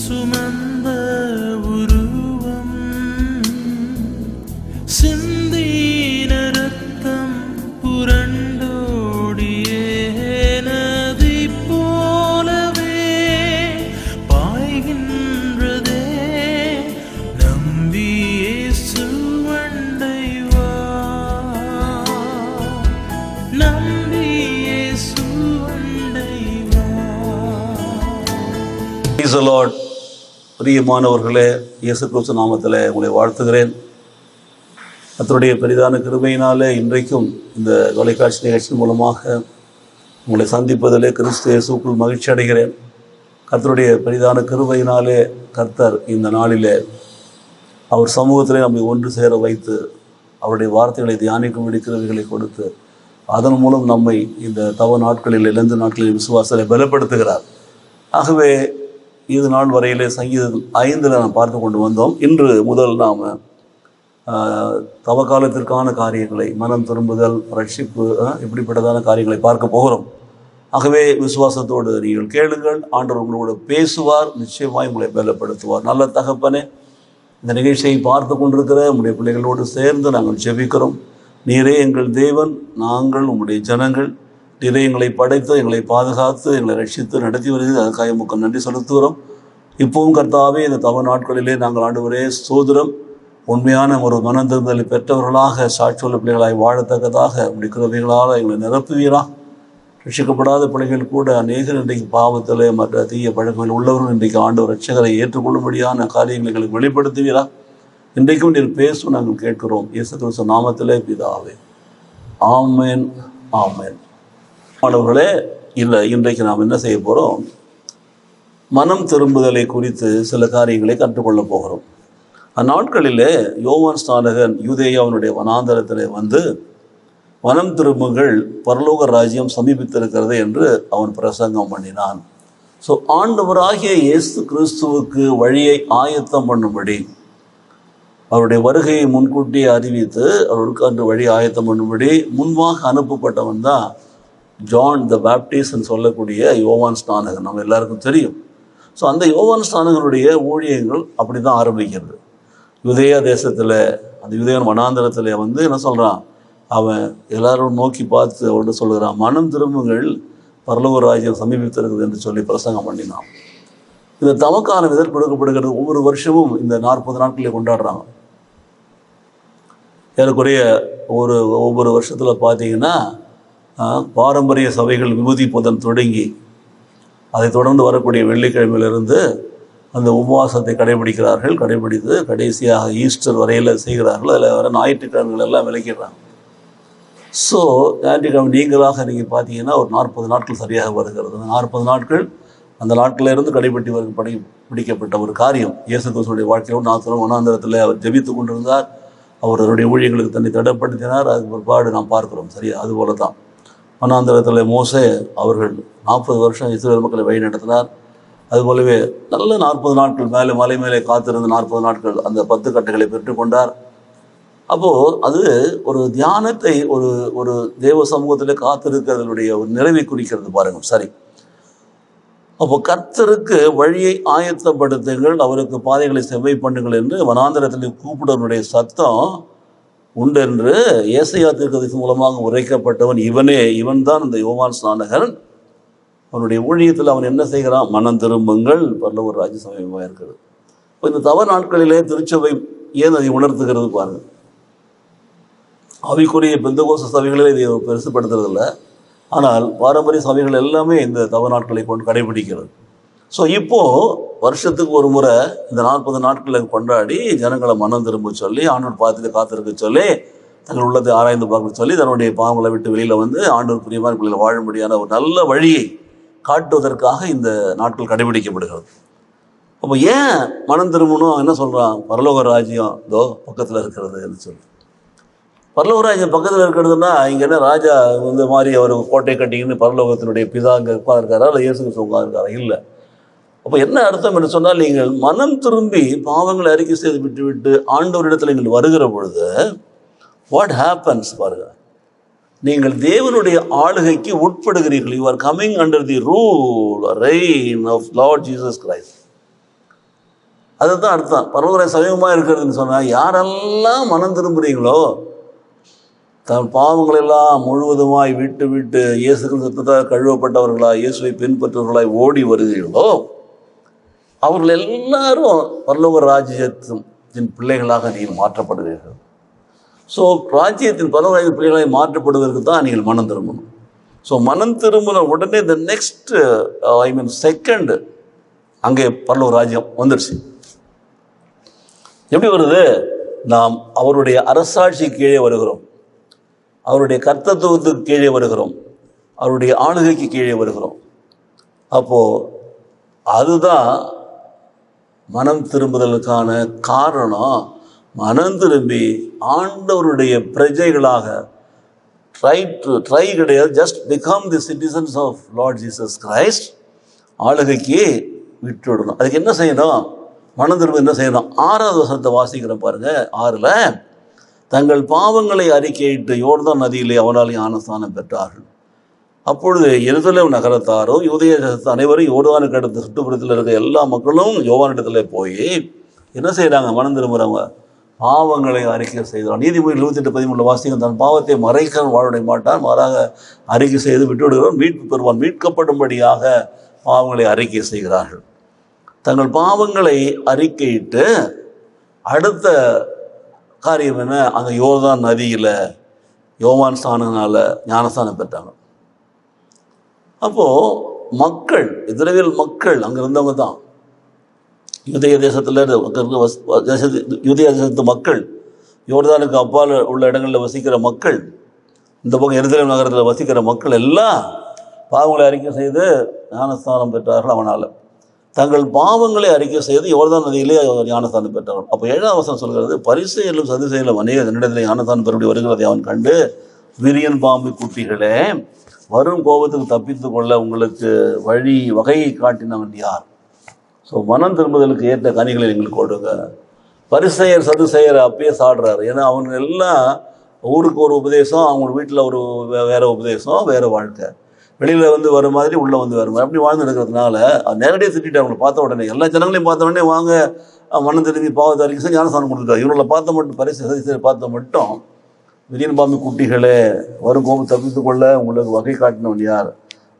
சுமந்த உருவம், சிந்தின ரத்தம் புரண்டோடியே நதி போலவே பாய்கின்றதே. நம்பி இயேசு அண்டை வா, நம்பி இயேசு அண்டை வா. Praise the Lord. பிரியமானவர்களே, இயேசு கிறிஸ்து நாமத்தில் உங்களை வாழ்த்துகிறேன். கர்த்தருடைய பெரிதான கிருபையினாலே இன்றைக்கும் இந்த தொலைக்காட்சி நிகழ்ச்சியின் மூலமாக உங்களை சந்திப்பதிலே கிறிஸ்து இயேசுக்குள் மகிழ்ச்சி அடைகிறேன். கர்த்தருடைய பெரிதான கிருபையினாலே கர்த்தர் இந்த நாளிலே அவர் சமூகத்திலே நம்மை ஒன்று சேர வைத்து அவருடைய வார்த்தைகளை தியானிக்கும்படி கிருபைகளை கொடுத்து அதன் மூலம் நம்மை இந்த தவ நாட்களில் இழந்த நாட்களில் விசுவாசத்தை பலப்படுத்துகிறார். ஆகவே இது நாள் வரையிலே சங்கீதம் 5 நாம் பார்த்து கொண்டு வந்தோம். இன்று முதல் நாம் தவக்காலத்திற்கான காரியங்களை, மனம் திரும்புதல், ரட்சிப்பு, இப்படிப்பட்டதான காரியங்களை பார்க்க போகிறோம். ஆகவே விசுவாசத்தோடு நீங்கள் கேளுங்கள். ஆண்டவர் உங்களோடு பேசுவார், நிச்சயமாய் உங்களை பலப்படுத்துவார். நல்ல தகப்பனே, இந்த நிகழ்ச்சியை பார்த்து கொண்டிருக்கிற உங்களுடைய பிள்ளைகளோடு சேர்ந்து நாங்கள் ஜெபிக்கிறோம். நீரே எங்கள் தேவன், நாங்கள் உங்களுடைய ஜனங்கள். நீரே எங்களை படைத்து, எங்களை பாதுகாத்து, எங்களை ரட்சித்து நடத்தி வருகிறது. அதுக்காக உமக்கு நன்றி செலுத்துகிறோம். இப்பவும் கர்த்தாவே, இந்த தவ நாட்களிலே நாங்கள் ஆண்டவரே ஸ்தோத்திரம், உண்மையான ஒரு மனந்திருந்தலை பெற்றவர்களாக சாட்சியுள்ள பிள்ளைகளாய் வாழத்தக்கதாக உங்களுடைய கிருபைகளால் எங்களை நிரப்புவீரா. ரட்சிக்கப்படாத பிள்ளைகள் கூட அநேகர் இன்றைக்கு பாவத்தில் மற்ற தீய பழக்கங்கள் உள்ளவர்கள் இன்றைக்கு ஆண்டவர் ரட்சகரை ஏற்றுக்கொள்ளும்படியான காரியங்களை எங்களுக்கு வெளிப்படுத்துவீரா. இன்றைக்கும் நீர் பேசும் நாங்கள் கேட்கிறோம். இயேசு கிறிஸ்து நாமத்திலே பிதாவே, ஆமென், ஆமென். மாணவர்களே, இல்லை, இன்றைக்கு நாம் என்ன செய்ய போகிறோம்? மனம் திரும்புதலை குறித்து சில காரியங்களை கற்றுக்கொள்ளப் போகிறோம். அந்நாட்களிலே யோவான் ஸ்நானகன் யூதேயாவினுடைய வனாந்தரத்திலே வந்து மனம் திரும்புங்கள், பரலோக ராஜ்யம் சமீபித்திருக்கிறது என்று அவன் பிரசங்கம் பண்ணினான். ஸோ ஆண்டவராகிய இயேசு கிறிஸ்துவுக்கு வழியை ஆயத்தம் பண்ணும்படி, அவருடைய வருகையை முன்கூட்டியே அறிவித்து அவருக்கு அன்று வழி ஆயத்தம் பண்ணும்படி முன்பாக அனுப்பப்பட்டவன் தான் ஜான் த பேப்டிஸ்ட்னு சொல்லக்கூடிய யோவான் ஸ்நானகன். நம்ம எல்லாருக்கும் தெரியும். ஸோ அந்த யோவான் ஸ்நானகனுடைய ஊழியங்கள் அப்படி தான் ஆரம்பிக்கிறது. யுதேயா தேசத்தில், அந்த யுதேயன் வனாந்தரத்தில் வந்து என்ன சொல்கிறான், அவன் எல்லாரும் நோக்கி பார்த்து அவர்கிட்ட சொல்லுகிறான், மனம் திரும்புங்கள், பரலோக ராஜ்யம் சமீபித்திருக்குது என்று சொல்லி பிரசங்கம் பண்ணினான். இந்த தமக்காலம் எதற்கு கொடுக்கப்படுகிறது? ஒவ்வொரு வருஷமும் இந்த 40 நாட்களை கொண்டாடுறாங்க. ஏறக்குறைய ஒவ்வொரு வருஷத்தில் பார்த்தீங்கன்னா பாரம்பரிய சபைகள் விபூதி புதன் தொடங்கி அதை தொடர்ந்து வரக்கூடிய வெள்ளிக்கிழமையிலிருந்து அந்த உபவாசத்தை கடைபிடித்து கடைசியாக ஈஸ்டர் வரையில் செய்கிறார்கள். அதில் வர ஞாயிற்றுக்கிழமைகள் எல்லாம் விளக்கிடுறாங்க. ஸோ ஞாயிற்றுக்கிழமை நீங்களாக நீங்கள் பார்த்தீங்கன்னா ஒரு 40 நாட்கள் சரியாக வருகிறது. அந்த 40 நாட்கள் அந்த நாட்களிலிருந்து பிடிக்கப்பட்ட ஒரு காரியம். இயேசு கிறிஸ்துவினுடைய வாழ்க்கையோடு 40 வனாந்தரத்தில் அவர் ஜெபித்து கொண்டிருந்தார். அவருடைய ஊழியர்களுக்கு தன்னை தடைப்படுத்தினார். அதுக்கு பிற்பாடு நாம் பார்க்கிறோம். சரியா? அதுபோல தான் வனாந்தரத்தில் மோசே அவர்கள் 40 வருஷம் இஸ்ரவேல் மக்களை வழி நடத்தினார். அதுபோலவே நல்ல 40 நாட்கள் மலை மேலே காத்திருந்து 40 நாட்கள் அந்த 10 கட்டைகளை பெற்றுக்கொண்டார். அப்போது அது ஒரு தியானத்தை, ஒரு தேவ சமூகத்தில் காத்திருக்கிறதுடைய ஒரு நிறைவை குறிக்கிறது பாருங்கள். சரி, அப்போ கர்த்தருக்கு வழியை ஆயத்தப்படுத்துங்கள், அவருக்கு பாதைகளை செவ்வை பண்ணுங்கள் என்று வனாந்தரத்தில் கூப்பிடுவனுடைய சத்தம் உண்டென்று ஏசாயா தீர்க்கதரிசி மூலமாக உரைக்கப்பட்டவன் இவன் தான் இந்த யோவான் ஸ்நானகன். அவனுடைய ஊழியத்தில் அவன் என்ன செய்கிறான்? மனம் திரும்புங்கள், பரலோக ராஜ்யம் சமீபமாக இருக்கிறது. இப்போ இந்த தவ நாட்களிலே திருச்சபை ஏன் அதை உணர்த்துகிறது பாருங்கள். ஆவிக்குரிய பெந்தகோஸ்து சபைகளே இதை பெருசுப்படுத்துறதில்லை. ஆனால் பாரம்பரிய சபைகள் எல்லாமே இந்த தவ நாட்களை கொண்டு கடைபிடிக்கிறது. ஸோ இப்போது வருஷத்துக்கு ஒரு முறை இந்த 40 நாட்களை கொண்டாடி ஜனங்களை மனம் திரும்ப சொல்லி, ஆண்டவர் பார்த்துட்டு காத்திருக்க சொல்லி, தங்கள் உள்ளத்தை ஆராய்ந்து பார்க்க சொல்லி, தன்னுடைய பாவங்களை விட்டு வெளியில் வந்து ஆண்டவர் பிரியமான பிள்ளைகளை வாழ முடியாத ஒரு நல்ல வழியை காட்டுவதற்காக இந்த நாட்கள் கடைபிடிக்கப்படுகிறது. அப்போ ஏன் மனம் திரும்பணும்? என்ன சொல்கிறான்? பரலோக ராஜ்யம் இதோ பக்கத்தில் இருக்கிறது என்று சொல்லி. பரலோக ராஜ்யம் பக்கத்தில் இருக்கிறதுனா இங்கே என்ன ராஜா இந்த மாதிரி அவர் கோட்டை கட்டிங்கன்னு பரலோகத்தினுடைய பிதா அங்கே உட்காந்துருக்காரா, இல்லை இயேசு கிறிஸ்து உட்காந்துருக்காரா? இல்லை. அப்போ என்ன அர்த்தம் என்று சொன்னால், நீங்கள் மனம் திரும்பி பாவங்களை அறிக்கை செய்து விட்டு ஆண்டவரிடத்தில் நீங்கள் வருகிற பொழுது வாட் ஹேப்பன்ஸ் பாருங்கள், நீங்கள் தேவனுடைய ஆளுகைக்கு உட்படுகிறீர்கள். You are coming under the rule reign of Lord Jesus Christ. அதுதான் அர்த்தம். பரலோக சமீபமாக இருக்கிறதுன்னு சொன்னால் யாரெல்லாம் மனம் திரும்புகிறீங்களோ, தன் பாவங்களெல்லாம் முழுவதுமாய் விட்டு விட்டு இயேசு கிறிஸ்துவால் கழுவப்பட்டவர்களாய் இயேசுவை பின்பற்றவர்களாய் ஓடி வருகிறீர்களோ, அவர்கள் எல்லாரும் பரலோக ராஜ்யத்தின் பிள்ளைகளாக நீங்கள் மாற்றப்படுவீர்கள். ஸோ ராஜ்யத்தின் பரலோக பிள்ளைகளாக மாற்றப்படுவதற்கு தான் நீங்கள் மனம் திரும்பணும். ஸோ மனம் திரும்பின உடனே த நெக்ஸ்ட் செகண்ட் அங்கே பரலோக ராஜ்யம் வந்துடுச்சு. எப்படி வருது? நாம் அவருடைய அரசாட்சி கீழே வருகிறோம், அவருடைய கர்த்தத்துவத்துக்கு கீழே வருகிறோம், அவருடைய ஆளுகைக்கு கீழே வருகிறோம். அப்போது அதுதான் மனம் திரும்புதலுக்கான காரணம். மனம் திரும்பி ஆண்டவருடைய பிரஜைகளாக ட்ரை கிடையாது, just become the citizens of Lord Jesus Christ, ஆளுகைக்கு விட்டுவிடணும். அதுக்கு என்ன செய்யணும்? மனம் திரும்ப என்ன செய்யணும்? 6வது வசனத்தை வாசிக்கிறோம் பாருங்க. 6ல் தங்கள் பாவங்களை அறிக்கையிட்டு யோர்தான் நதியிலே அவனால் ஞானஸ்நானம் பெற்றார்கள். அப்பொழுது எருசலேம் நகரத்தாரும் யூதேய தேசத்து அனைவரும் யோர்தானுக்கு அடுத்த சுற்றுப்புறத்தில் இருக்க எல்லா மக்களும் யோவானிடத்தில் போய் என்ன செய்கிறாங்க? மனம் திரும்புகிறவங்க பாவங்களை அறிக்கை செய்கிறான். நீதிமொழி 28:13 வாசிக்கும், தன் பாவத்தை மறைக்க வாழ மாட்டான், மாறாக அறிக்கை செய்து விட்டுவிடுகிறவன் மீட்பு பெறுவான். மீட்கப்படும்படியாக பாவங்களை அறிக்கை செய்கிறார்கள். தங்கள் பாவங்களை அறிக்கையிட்டு அடுத்த காரியம் என்ன? அங்கே யோர்தான் நதியில் யோவான் ஸ்நானனால் ஞானஸ்தானம் பெற்றாங்க. அப்போது மக்கள், இஸ்ரவேல் மக்கள் அங்கே இருந்தவங்க தான். யூதேய தேசத்தில் யூதேய தேசத்து மக்கள், யோர்தானுக்கு அப்பால் உள்ள இடங்களில் வசிக்கிற மக்கள், இந்த பக்கம் எருசலேம் நகரத்தில் வசிக்கிற மக்கள் எல்லாம் பாவங்களை அறிக்கை செய்து ஞானஸ்தானம் பெற்றார்கள். அவனால் தங்கள் பாவங்களை அறிக்கை செய்து யோர்தான் நதியிலே ஞானஸ்தானம் பெற்றார்கள். அப்போ 7ஆம் வசனம் சொல்கிறது, பரிசேயரும் சதுசேயரும் அநேக தன்னிடத்தில் ஞானஸ்தானம் பெறப்படி வருகிறதை அவன் கண்டு, விரியன் பாம்பு குட்டிகளே, வரும் கோபத்துக்கு தப்பித்து கொள்ள உங்களுக்கு வகையை காட்டினவன் யார்? ஸோ மனம் திரும்புதலுக்கு ஏற்ற கனிகளை எங்களுக்கு கொடுங்க. பரிசேயர் சதுசேயர் அப்பயே சாடுறாரு. ஏன்னா அவங்க எல்லாம் ஊருக்கு ஒரு உபதேசம், அவங்க வீட்டில் ஒரு வேறு உபதேசம், வேறு வாழ்க்கை, வெளியில் வர மாதிரி உள்ளே வர மாதிரி அப்படி வாழ்ந்து இருக்கிறதுனால நேரடியாக திட்டிட்டு அவங்களை பார்த்த உடனே, எல்லா ஜனங்களையும் பார்த்த உடனே வாங்க மனம் திரும்பி பாவத்தை அறிக்கை ஞானஸ்தானம் கொடுத்துருக்காரு. இவங்களை பார்த்த மட்டும் பரிசேயர் பார்த்த மட்டும், விரியன் பாம்பு குட்டிகளே, வரும் கோபம் தப்பித்து கொள்ள உங்களுக்கு வகை காட்டினவன் யார்?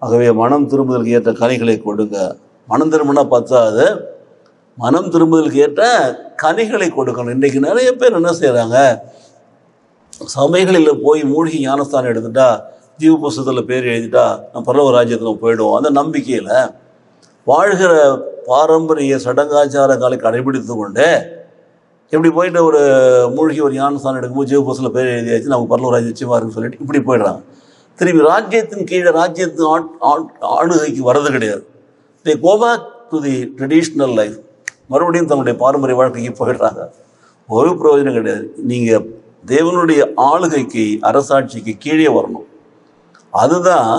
ஆகவே மனம் திரும்புதலுக்கு ஏற்ற கனிகளை கொடுங்க. மனம் திரும்பினா பத்தாது, மனம் திரும்புதலுக்கு ஏற்ற கனிகளை கொடுக்கணும். இன்றைக்கு நிறைய பேர் என்ன செய்கிறாங்க? சபைகளில் போய் மூழ்கி ஞானஸ்தானம் எடுத்துட்டா, ஜீவ புஸ்தகத்தில் பேர் எழுதிட்டா நம்ம பரலோக ராஜ்யத்தில் போயிடுவோம். அந்த நம்பிக்கையில் வாழ்கிற பாரம்பரிய சடங்காச்சார காலை கடைபிடித்து கொண்டு இப்படி போயிட்டு ஒரு மூழ்கி ஒரு ஞானஸ்தானம் எடுக்கும்போது ஜீவ புஸ்தகத்தில் பேர் எழுதியாச்சு, நமக்கு பரலோக ராஜ்யம் நிச்சயமாக இருக்குன்னு சொல்லிட்டு இப்படி போயிடுறாங்க. திரும்பி ராஜ்யத்தின் கீழே ராஜ்யத்தின் ஆளுகைக்கு வர்றது கிடையாது. they go back to the traditional life, மறுபடியும் தன்னுடைய பாரம்பரிய வாழ்க்கைக்கு போயிடுறாங்க. ஒரு பிரயோஜனம் கிடையாது. நீங்கள் தேவனுடைய ஆளுகைக்கு அரசாட்சிக்கு கீழே வரணும். அதுதான்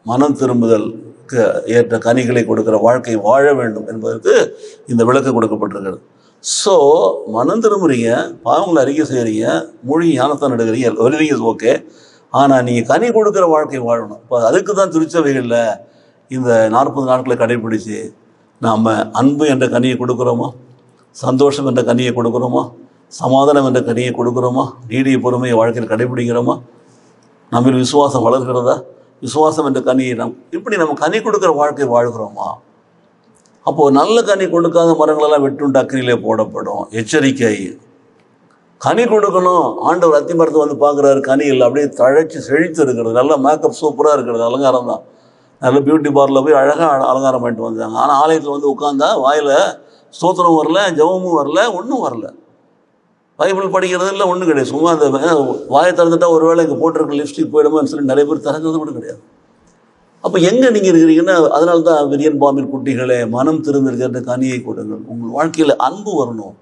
மனம் திரும்புதலுக்கு ஏற்ற கனிகளை கொடுக்குற வாழ்க்கை வாழ வேண்டும் என்பதற்கு இந்த விளக்கம் கொடுக்கப்பட்டிருக்கிறது. ஸோ மனம் திரும்புறீங்க, பாவங்களை அறிக்கை செய்கிறீங்க, மூழ்கி ஞானஸ்தானம் எடுக்கிறீங்க, எவ்ரிதிங் இஸ் ஓகே. ஆனால் நீங்கள் கனி கொடுக்குற வாழ்க்கை வாழணும். இப்போ அதுக்கு தான் திருச்சபைகளில் இந்த 40 நாட்களை கடைபிடிச்சு நாம் அன்பு என்ற கனியை கொடுக்குறோமா, சந்தோஷம் என்ற கனியை கொடுக்குறோமா, சமாதானம் என்ற கனியை கொடுக்குறோமா, நீடிய பொறுமையை வாழ்க்கையில் கடைபிடிக்கிறோமா, நம்ம விசுவாசம் வளர்கிறதா, விசுவாசம் என்ற கனியை இப்படி நம்ம கனி கொடுக்குற வாழ்க்கை வாழ்கிறோமா? அப்போது நல்ல கனி கொடுக்காத மரங்களெல்லாம் வெட்டுண்டு அக்கினியிலே போடப்படும். எச்சரிக்கை. கனி கொடுக்கணும். ஆண்டவர் அத்தி மரத்தை பார்க்குறாரு, கனி இல்லை, அப்படியே தழைச்சி செழித்து இருக்கிறது, நல்லா மேக்கப் சூப்பராக இருக்கிறது, அலங்காரம் தான். நல்ல பியூட்டி பார்லர் போய் அழகாக அலங்காரம் பண்ணிட்டு வந்தாங்க. ஆனால் ஆலயத்தில் உட்காந்தா வாயில் ஸ்தோத்திரம் வரல, ஜெபமும் வரல, ஒன்றும் வரல. பைபிள் படிக்கிறது இல்லை, ஒன்றும் கிடையாது. சும்மா அந்த வாயை திறந்துட்டால் ஒரு வேளை இங்கே போட்டிருக்க லிப்ஸ்டிக் போயிடுமான்னு சொல்லி நிறைய பேர் திறக்கிறது கூட கிடையாது. அப்போ எங்கே நீங்கள் இருக்கிறீங்கன்னா, அதனால தான் விரியன் பாம்பின் குட்டிகளே, மனம் திரும்பிருக்கிற கனியை கொடுங்கள். உங்கள் வாழ்க்கையில் அன்பு வரணும்,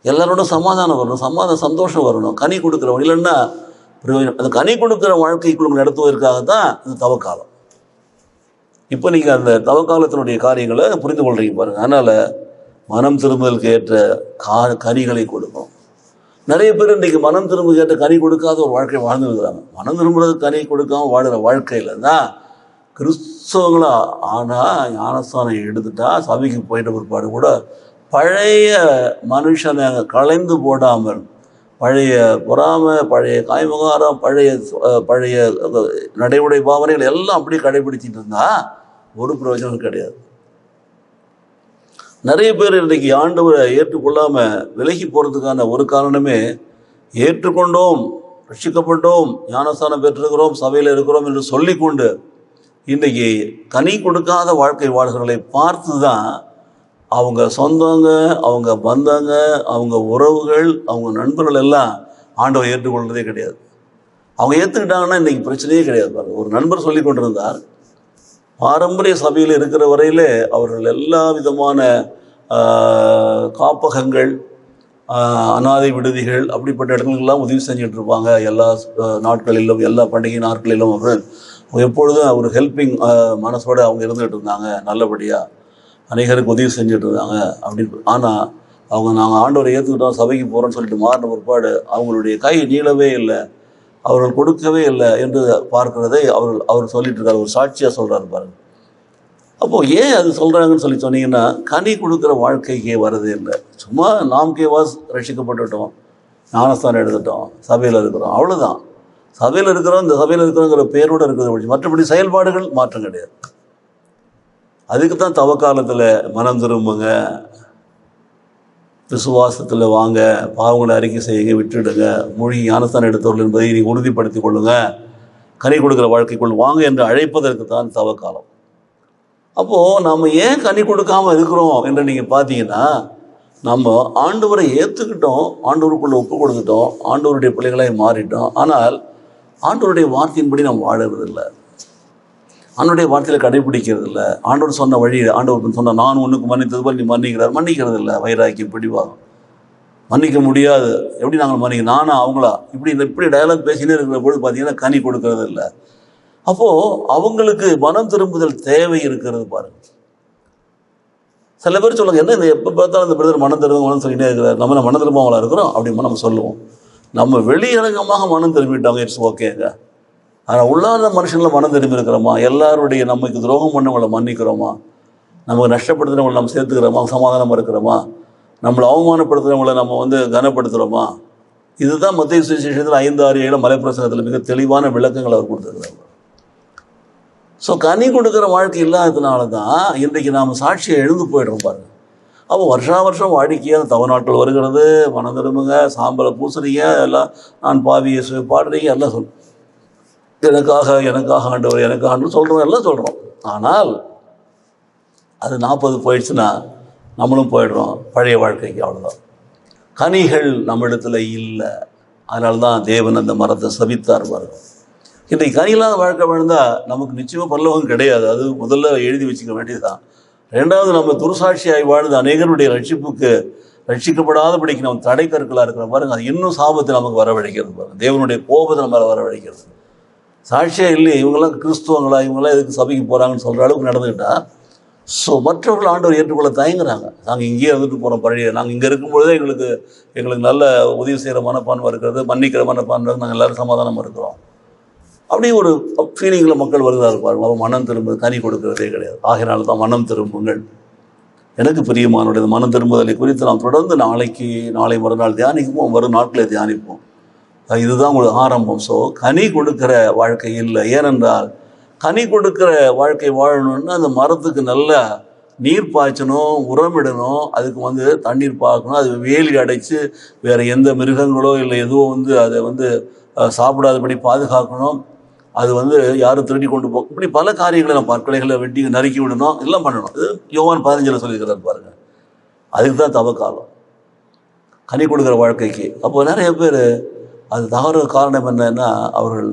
எல்லாரோட சமாதானம் வரணும், சந்தோஷம் வரணும், கனி கொடுக்குறவங்க. இல்லைன்னா பிரயோஜனம். அந்த கனி கொடுக்குற வாழ்க்கைக்குள்ள உங்களை நடத்துவதற்காக தான் இந்த தவக்காலம். இப்போ நீங்கள் அந்த தவக்காலத்தினுடைய காரியங்களை புரிந்து கொள்றீங்க பாருங்கள். அதனால் மனம் திரும்புதலுக்கு ஏற்ற கனிகளை கொடுக்கும். நிறைய பேர் இன்றைக்கு மனம் திரும்ப ஏற்ற கனி கொடுக்காத ஒரு வாழ்க்கை வாழ்ந்து இருக்கிறாங்க. மனம் திரும்புறதுக்கு கனி கொடுக்காமல் வாழ்கிற வாழ்க்கையில் தான் கிறிஸ்தவங்களா ஆனால் ஞானஸ்தானம் எடுத்துட்டா சபைக்கு போயிட்ட பிற்பாடு கூட பழைய மனுஷனை களைந்து போடாமல், பழைய பொறாமை, பழைய காய்முகாரம், பழைய நடைமுறை பாவனைகள் எல்லாம் அப்படி கடைபிடிச்சிட்டு இருந்தா ஒரு பிரயோஜனம் கிடையாது. நிறைய பேர் இன்றைக்கு ஆண்டவரை ஏற்றுக்கொள்ளாமல் விலகி போகிறதுக்கான ஒரு காரணமே, ஏற்றுக்கொண்டோம், ரட்சிக்கப்பட்டோம், ஞானஸ்தானம் பெற்றிருக்கிறோம், சபையில் இருக்கிறோம் என்று சொல்லிக்கொண்டு இன்றைக்கி கனி கொடுக்காத வாழ்க்கை வாழ்கிறவர்களை பார்த்து தான் அவங்க சொந்தங்க, அவங்க பந்தங்க, அவங்க உறவுகள், அவங்க நண்பர்கள் எல்லாம் ஆண்டவரை ஏற்றுக்கொள்கிறதே கிடையாது. அவங்க ஏற்றுக்கிட்டாங்கன்னா இன்றைக்கி பிரச்சனையே கிடையாது. ஒரு நண்பர் சொல்லி கொண்டிருந்தார், பாரம்பரிய சபையில் இருக்கிற வரையிலே அவர்கள் எல்லா விதமான காப்பகங்கள், அனாதை விடுதிகள், அப்படிப்பட்ட இடங்களுக்கெல்லாம் உதவி செஞ்சுட்டு இருப்பாங்க. எல்லா நாட்களிலும், எல்லா பண்டிகை நாட்களிலும் அவர்கள் எப்பொழுதும் ஒரு ஹெல்பிங் மனசோடு அவங்க இருந்துகிட்டு இருந்தாங்க. நல்லபடியாக அநேகருக்கு உதவி செஞ்சுட்டு இருந்தாங்க அப்படின்னு. ஆனால் அவங்க நாங்கள் ஆண்டவரை ஏற்றுக்கிட்டோம், சபைக்கு போகிறோன்னு சொல்லிட்டு மாறின பிற்பாடு அவங்களுடைய கை நீளவே இல்லை, அவர்கள் கொடுக்கவே இல்லை என்று பார்க்கிறதை அவர் சொல்லிட்டு இருக்கார். ஒரு சாட்சியாக சொல்கிறாரு பாருங்கள். அப்போது ஏன் அது சொல்கிறாங்கன்னு சொல்லி சொன்னீங்கன்னா, கனி கொடுக்குற வாழ்க்கைக்கே வரதே இல்லை. சும்மா நாம் கேவாஸ் ரட்சிக்கப்பட்டுட்டோம், ஞானஸ்தானம் எடுத்துட்டோம், சபையில் இருக்கிறோம், அவ்வளோதான். சபையில் இருக்கிறோம், இந்த சபையில் இருக்கிறோங்கிற பேரோடு இருக்கிறது, மற்றபடி செயல்பாடுகள் மாற்றம் கிடையாது. அதுக்கு தான் தவக்காலத்தில் மனம் திரும்புங்க, விசுவாசத்தில் வாங்க, பாவங்களை அறிக்கை செய்யுங்க, விட்டுடுங்க, மூழ்கி ஞானஸ்தானம் எடுத்தவர்கள் என்பதை நீ உறுதிப்படுத்தி கொள்ளுங்க, கனி கொடுக்குற வாழ்க்கைக்குள் வாங்க என்று அழைப்பதற்கு தான் தவக்காலம். அப்போது நம்ம ஏன் கனி கொடுக்காமல் இருக்கிறோம் என்று நீங்கள் பார்த்தீங்கன்னா, நம்ம ஆண்டவரை ஏற்றுக்கிட்டோம், ஆண்டவருக்குள்ளே ஒப்பு கொடுத்துட்டோம், ஆண்டவருடைய பிள்ளைகளாக மாறிட்டோம். ஆனால் ஆண்டவருடைய வார்த்தையின்படி நம்ம வாழறதில்லை, ஆண்டவருடைய வார்த்தையில் கடைபிடிக்கிறது இல்லை. ஆண்டவர் சொன்ன வழி, ஆண்டவர் சொன்ன நான் உனக்கு மன்னித்தது போல் நீ மன்னிக்கிறது இல்லை. வைராக்கியம், பிடிவாதம், மன்னிக்க முடியாது, எப்படி நாங்கள் மன்னிக்க, நானா அவங்களா, இப்படி டயலாக் பேசினே இருக்கிற பொழுது பார்த்தீங்கன்னா கனி கொடுக்கறது இல்லை. அப்போது அவங்களுக்கு மனம் திரும்புதல் தேவை இருக்கிறது பாருங்கள். சில பேர் சொல்லுங்க, என்ன இந்த எப்போ பார்த்தாலும் இந்த பிரதர் மனம் திரும்ப சொல்லிட்டே இருக்கிறார், நம்ம மனம் திரும்பவங்களா இருக்கிறோம் அப்படிமா நம்ம சொல்லுவோம். நம்ம வெளியரங்கமாக மனம் திரும்பிட்டோங்க, இட்ஸ் ஓகேங்க. ஆனால் உள்ளாத மனுஷங்களை மனம் திரும்பி இருக்கிறோமா? எல்லாருடைய நமக்கு துரோகம் பண்ணவங்களை மன்னிக்கிறோமா? நமக்கு நஷ்டப்படுத்துகிறவங்களை நம்ம சேர்த்துக்கிறோமா? சமாதானமாக இருக்கிறோமா? நம்மளை அவமானப்படுத்துகிறவங்களை நம்ம கனப்படுத்துகிறோமா? இதுதான் மத்திய சுவிசேஷத்தில் 5, 6, 7 மலைப்பிரசங்கத்தில் மிக தெளிவான விளக்கங்கள் அவர் கொடுத்துருக்கிறாங்க. ஸோ கனி கொடுக்குற வாழ்க்கை இல்லாததுனால தான் இன்றைக்கு நாம் சாட்சியை எழுந்து போய்டுறோம் பாருங்கள். அப்போ வருஷம் வாடிக்கையாக தவ நாட்கள் வருகிறது, மனம் திரும்புங்க, சாம்பலை பூசுறீங்க, எல்லாம் நான் பாவி இயேசுவை பாடுறீங்க, எல்லாம் சொல்லுவோம், எனக்காக ஆண்டவர், எனக்கு ஆண்டு சொல்கிறோம், எல்லாம் சொல்கிறோம். ஆனால் அது 40 போயிடுச்சுன்னா நம்மளும் போயிடுறோம் பழைய வாழ்க்கைக்கு, அவ்வளோதான். கனிகள் நம்ம இடத்துல இல்லை. அதனால தான் தேவன் அந்த மரத்தை சபித்தார் பாருங்க. இன்றைக்கு கனியில்லாத வாழ்க்கை வாழ்ந்தால் நமக்கு நிச்சயமாக பரலோகம் கிடையாது. அது முதல்ல எழுதி வச்சுக்க வேண்டியதுதான். ரெண்டாவது, நம்ம துர்சாட்சியாய் வாழ்ந்து அநேகருடைய ரட்சிக்கப்படாதபடிக்கு நம்ம தடை கற்களாக இருக்கிற பாருங்க, அது இன்னும் சாபத்தை நமக்கு வரவழைக்கிறது பாருங்க. தேவனுடைய கோபத்தை நம்ம வரவழைக்கிறது. சாட்சியாக இல்லையே, இவங்கெல்லாம் கிறிஸ்துவங்களா, இவங்கெல்லாம் எதுக்கு சபைக்கு போகிறாங்கன்னு சொல்கிற அளவுக்கு நடந்துக்கிட்டா, ஸோ மற்றவர்கள் ஆண்டவர் ஏற்றுக்கொள்ள தயங்குறாங்க. நாங்கள் இங்கேயே இருந்துட்டு போகிறோம், பழைய நாங்கள் இங்கே இருக்கும்பொழுதே எங்களுக்கு நல்ல உதவி செய்கிற மனப்பான்மை இருக்கிறது, மன்னிக்கிற மனப்பான்மை, நாங்கள் எல்லோரும் சமாதானமாக இருக்கிறோம், அப்படி ஒரு ஃபீலிங்கில் மக்கள் வருகிறார்கள் பாருங்கள். அவன் மனம் திரும்ப கனி கொடுக்கிறதே கிடையாது. ஆகையினால தான் மனம் திரும்புங்கள், எனக்கு பிரியமானுடைய மனம் திரும்புதலை குறித்து நாம் தொடர்ந்து நாளை மறுநாள் தியானிப்போம், வரும் நாட்களை தியானிப்போம். இதுதான் உங்களுக்கு ஆரம்பம். ஸோ கனி கொடுக்கிற வாழ்க்கை இல்லை. ஏனென்றால் கனி கொடுக்கிற வாழ்க்கை வாழணும்னா அந்த மரத்துக்கு நல்லா நீர் பாய்ச்சணும், உரமிடணும், அதுக்கு தண்ணீர் பார்க்கணும், அது வேலி அடைச்சு வேறு எந்த மிருகங்களோ இல்லை எதுவும் அதை சாப்பிடாதபடி பாதுகாக்கணும், அது யாரும் திருடி கொண்டு போகும், இப்படி பல காரியங்களை நம்ம பற்கொலைகளை வெட்டி நறுக்கி விடணும், எல்லாம் பண்ணணும். இது யோவான் 15 சொல்லியிருக்கிறார் பாருங்கள். அதுக்கு தான் தவக்காலம், கனி கொடுக்குற வாழ்க்கைக்கு. அப்போது நிறைய பேர் அது தவறு காரணம் என்னன்னா, அவர்கள்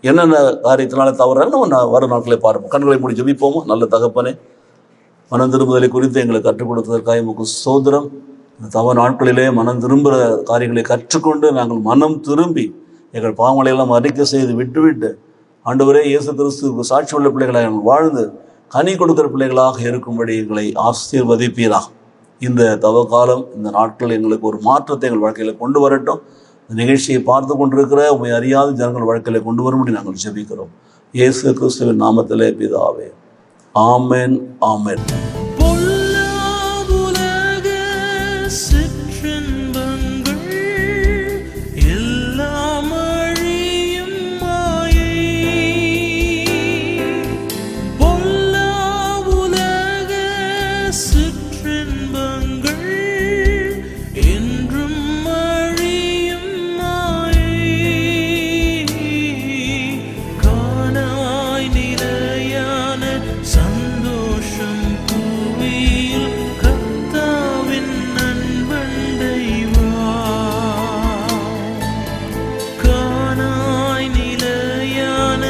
என்னென்ன காரியத்தினால தவறாக நம்ம வரும் நாட்களை பார்ப்போம். கண்களை மூடி ஜெபிப்போமோ. நல்ல தகப்பனே, மனம் திரும்புதலை குறித்து எங்களுக்கு கற்றுக் கொடுத்ததற்காக உமக்கு ஸ்தோத்திரம். இந்த தவ நாட்களிலே மனம் திரும்புகிற காரியங்களை கற்றுக்கொண்டு நாங்கள் மனம் திரும்பி எங்கள் பாவங்களை எல்லாம் அறிக்கை செய்து விட்டுவிட்டு ஆண்டவரே இயேசு கிறிஸ்துவுக்கு சாட்சி உள்ள பிள்ளைகளாக நாங்கள் வாழ்ந்து கனி கொடுக்கிற பிள்ளைகளாக இருக்கும்படி எங்களை ஆசீர்வதிப்பீராக. இந்த தவக்காலம், இந்த நாட்கள் எங்களுக்கு ஒரு மாற்றத்தை எங்கள் வாழ்க்கையில் கொண்டு வரட்டும். இந்த நிகழ்ச்சியை பார்த்து கொண்டிருக்கிற உண்மை அறியாத ஜனங்கள் வாழ்க்கையில் கொண்டு வரும்படி நாங்கள் ஜெபிக்கிறோம். இயேசு கிறிஸ்துவின் நாமத்திலே பிதாவே, ஆமென், ஆமென். சிற்றின்பங்கள் என்றும் அழியும் மாயை. காணாய் நிலையான சந்தோஷம் பூமியில் கர்த்தாவின் நண்பண்டை வா. காணாய் நிலையான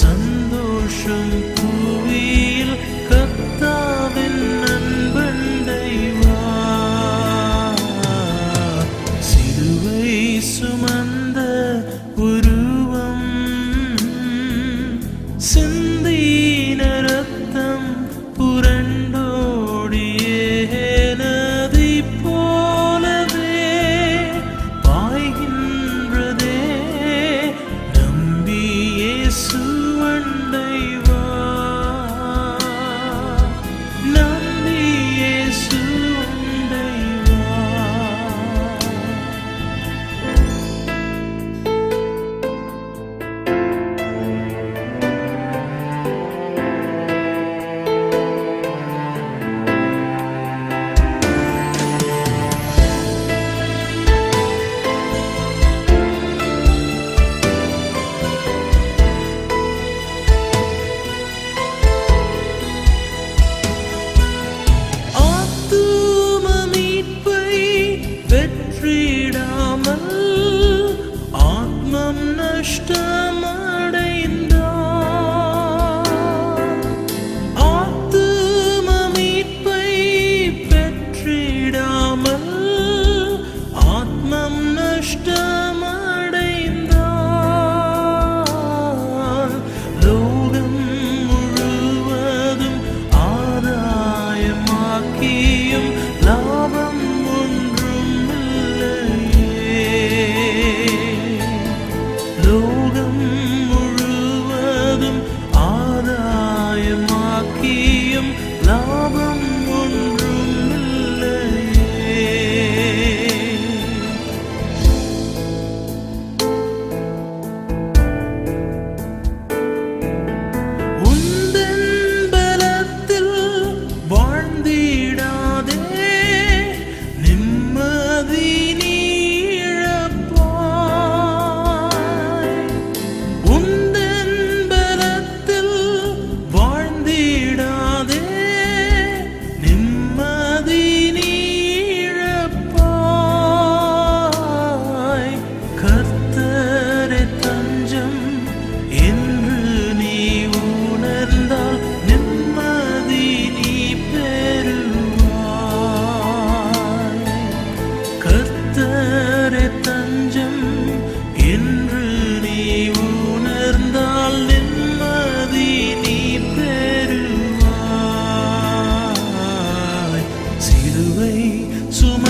சந்தோஷம் பூமியில் கர்த்தாவின் நண்பண்டை வா. சிலுவை சுமந்த உருவம் சிந்தின ரத்தம் புரண்டோடிய நதி போலவே பாய்கின்றதே. நம்பி இயேசு அண்டை வா. நம்பி இயேசு அண்டை வா. ஆத்தும மீட்பை வெற்றிடாமல் ஆத்மம் நஷ்டமடைந்தார். ஆத்தும மீட்பை பெற்றிடாமல் ஆத்மம் நஷ்டமடைந்தார். லோகம் முழுவதும் ஆதாயமாக்கியும் லாபம் ஒன்றும் இல்லையே. லோகம் முழுவதும் ஆதாயமாக்கியும் லாபம் ஒன்றும் இல்லையே. உந்தன் பலத்தில் வாழ்ந்திடாதே. நிம்மதி நீ இழப்பாய். உந்தன் பலத்தில் வாழ்ந்திடாதே. நிம்மதி நீ இழப்பாய். கர்த்தரே தஞ்சம் என்று நீ உணர்ந்தால் நிம்மதி நீ பெறுவாய். கர்த்தரே தஞ்சம் என்று நீ உணர்ந்தால் நிம்மதி நீ பெறுவாய். சிலுவை சும